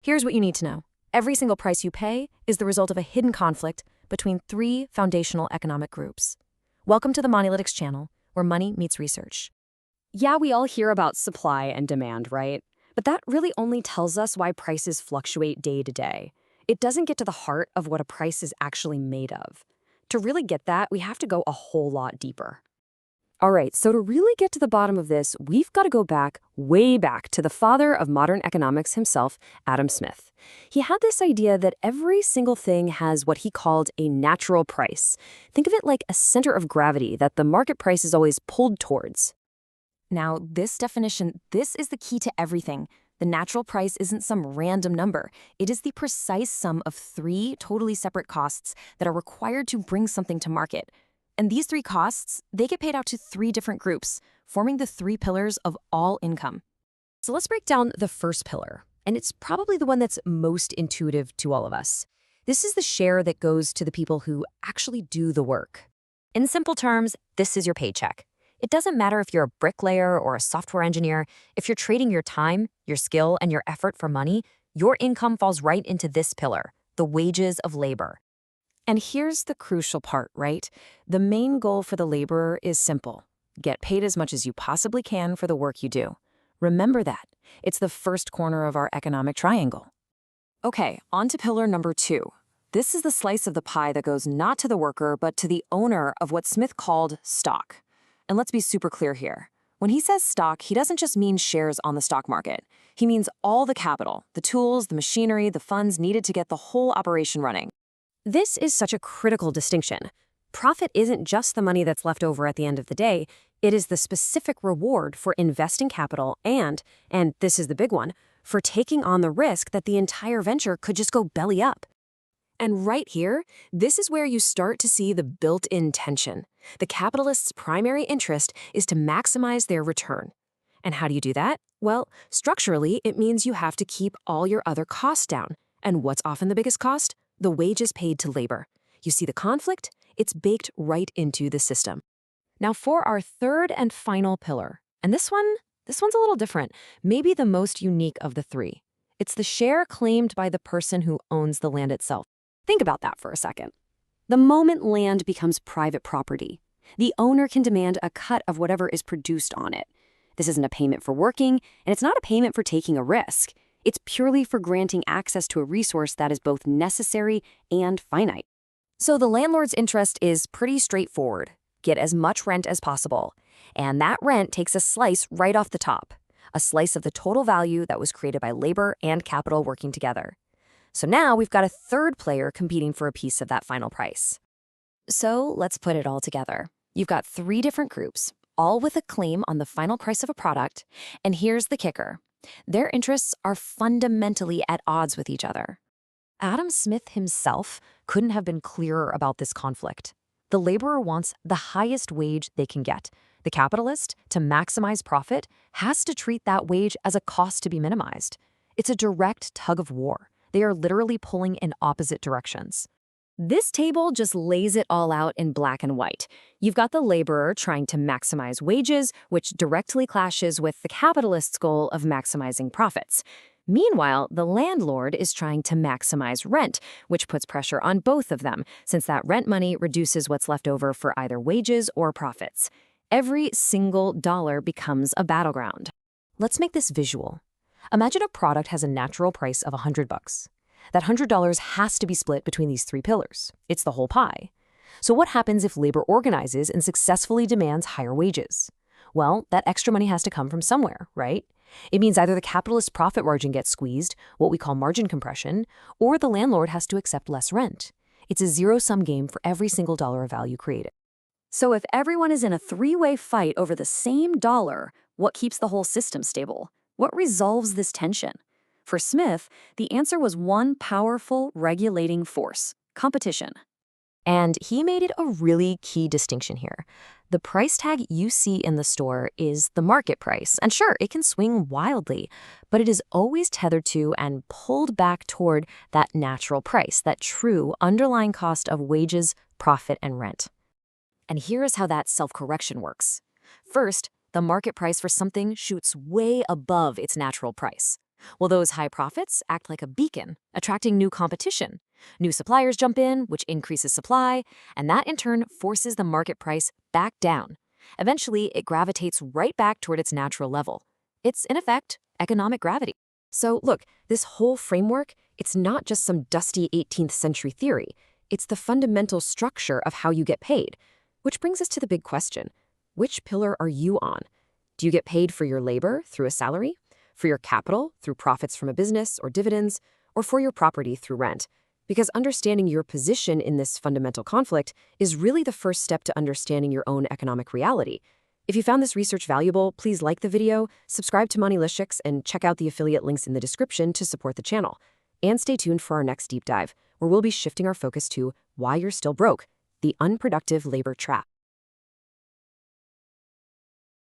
Here's what you need to know. Every single price you pay is the result of a hidden conflict between three foundational economic groups. Welcome to the MoniLytics channel, where money meets research. Yeah, we all hear about supply and demand, right? But that really only tells us why prices fluctuate day to day. It doesn't get to the heart of what a price is actually made of. To really get that, we have to go a whole lot deeper. All right, so to really get to the bottom of this, we've got to go back, way back, to the father of modern economics himself, Adam Smith. He had this idea that every single thing has what he called a natural price. Think of it like a center of gravity that the market price is always pulled towards. Now, this definition, this is the key to everything. The natural price isn't some random number. It is the precise sum of three totally separate costs that are required to bring something to market. And these three costs, they get paid out to three different groups, forming the three pillars of all income. So let's break down the first pillar, and it's probably the one that's most intuitive to all of us. This is the share that goes to the people who actually do the work. In simple terms, this is your paycheck. It doesn't matter if you're a bricklayer or a software engineer. If you're trading your time, your skill, and your effort for money, your income falls right into this pillar, the wages of labor. And here's the crucial part, right? The main goal for the laborer is simple. Get paid as much as you possibly can for the work you do. Remember that. It's the first corner of our economic triangle. Okay, on to pillar number 2. This is the slice of the pie that goes not to the worker, but to the owner of what Smith called stock. And let's be super clear here. When he says stock, he doesn't just mean shares on the stock market. He means all the capital, the tools, the machinery, the funds needed to get the whole operation running. This is such a critical distinction. Profit isn't just the money that's left over at the end of the day. It is the specific reward for investing capital and this is the big one, for taking on the risk that the entire venture could just go belly up. And right here, this is where you start to see the built-in tension. The capitalist's primary interest is to maximize their return. And how do you do that? Well, structurally, it means you have to keep all your other costs down. And what's often the biggest cost? The wages paid to labor. You see the conflict? It's baked right into the system. Now for our third and final pillar, and this one's a little different, maybe the most unique of the three. It's the share claimed by the person who owns the land itself. Think about that for a second. The moment land becomes private property, the owner can demand a cut of whatever is produced on it. This isn't a payment for working, and it's not a payment for taking a risk. It's purely for granting access to a resource that is both necessary and finite. So the landlord's interest is pretty straightforward. Get as much rent as possible. And that rent takes a slice right off the top, a slice of the total value that was created by labor and capital working together. So now we've got a third player competing for a piece of that final price. So let's put it all together. You've got three different groups, all with a claim on the final price of a product. And here's the kicker. Their interests are fundamentally at odds with each other. Adam Smith himself couldn't have been clearer about this conflict. The laborer wants the highest wage they can get. The capitalist, to maximize profit, has to treat that wage as a cost to be minimized. It's a direct tug of war. They are literally pulling in opposite directions. This table just lays it all out in black and white. You've got the laborer trying to maximize wages, which directly clashes with the capitalist's goal of maximizing profits. Meanwhile, the landlord is trying to maximize rent, which puts pressure on both of them, since that rent money reduces what's left over for either wages or profits. Every single dollar becomes a battleground. Let's make this visual. Imagine a product has a natural price of $100. That $100 has to be split between these three pillars. It's the whole pie. So what happens if labor organizes and successfully demands higher wages? Well, that extra money has to come from somewhere, right? It means either the capitalist profit margin gets squeezed, what we call margin compression, or the landlord has to accept less rent. It's a zero-sum game for every single dollar of value created. So if everyone is in a three-way fight over the same dollar, what keeps the whole system stable? What resolves this tension? For Smith, the answer was one powerful regulating force: competition. And he made it a really key distinction here. The price tag you see in the store is the market price. And sure, it can swing wildly, but it is always tethered to and pulled back toward that natural price, that true underlying cost of wages, profit, and rent. And here is how that self-correction works. First, the market price for something shoots way above its natural price. Well, those high profits act like a beacon, attracting new competition. New suppliers jump in, which increases supply, and that in turn forces the market price back down. Eventually, it gravitates right back toward its natural level. It's, in effect, economic gravity. So, look, this whole framework, it's not just some dusty 18th century theory. It's the fundamental structure of how you get paid. Which brings us to the big question. Which pillar are you on? Do you get paid for your labor through a salary? For your capital through profits from a business or dividends? Or for your property through rent? Because understanding your position in this fundamental conflict is really the first step to understanding your own economic reality. If you found this research valuable, please like the video, subscribe to MoniLytics, and check out the affiliate links in the description to support the channel. And stay tuned for our next deep dive, where we'll be shifting our focus to why you're still broke, the unproductive labor trap.